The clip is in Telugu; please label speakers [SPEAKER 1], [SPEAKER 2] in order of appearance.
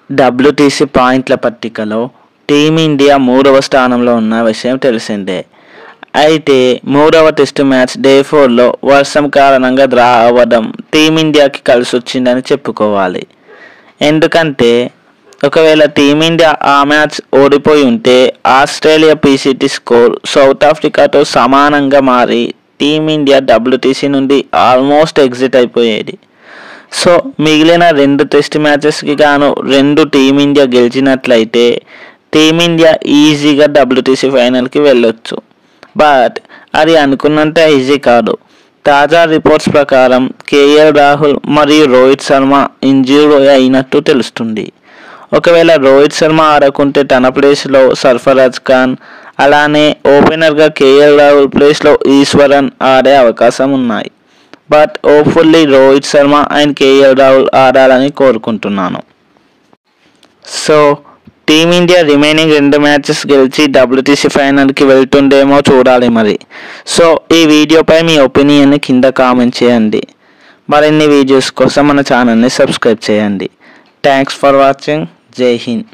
[SPEAKER 1] WTC పాయింట్ల పట్టికలో టీమిండియా 3వ స్థానంలో ఉన్న విషయం తెలిసిందే. అయితే 3వ టెస్ట్ మ్యాచ్ డే 4లో వర్షం కారణంగా డ్రా అవ్వడం టీమిండియాకి కలిసి వచ్చిందని చెప్పుకోవాలి. ఎందుకంటే ఒకవేళ టీమిండియా ఆ మ్యాచ్ ఓడిపోయి ఉంటే ఆస్ట్రేలియా PCT స్కోర్ సౌత్ ఆఫ్రికాతో సమానంగా మారి టీమిండియా WTC నుండి ఆల్మోస్ట్ ఎగ్జిట్ అయిపోయేది. సో మిగిలిన 2 టెస్ట్ మ్యాచెస్కి గాను 2 టీమిండియా గెలిచినట్లయితే టీమిండియా ఈజీగా WTC ఫైనల్కి వెళ్ళొచ్చు. బట్ అది అనుకున్నంత ఈజీ కాదు. తాజా రిపోర్ట్స్ ప్రకారం KL రాహుల్ మరియు రోహిత్ శర్మ ఇంజ్యూర్ అయినట్టు తెలుస్తుంది. ఒకవేళ రోహిత్ శర్మ ఆడకుంటే తన ప్లేస్లో సర్ఫరాజ్ ఖాన్, అలానే ఓపెనర్గా KL రాహుల్ ప్లేస్లో ఈశ్వరన్ ఆడే అవకాశం ఉన్నాయి. But hopefully Rohit Sharma and KL Rahul ఆడాలని కోరుకుంటున్నాను. సో టీమిండియా రిమైనింగ్ 2 మ్యాచెస్ గెలిచి WTC ఫైనల్కి వెళ్తుండేమో చూడాలి మరి. సో ఈ వీడియోపై మీ ఒపీనియన్ని కింద కామెంట్ చేయండి. మరిన్ని వీడియోస్ కోసం మన ఛానల్ని సబ్స్క్రైబ్ చేయండి. Thanks for watching. జై హింద్.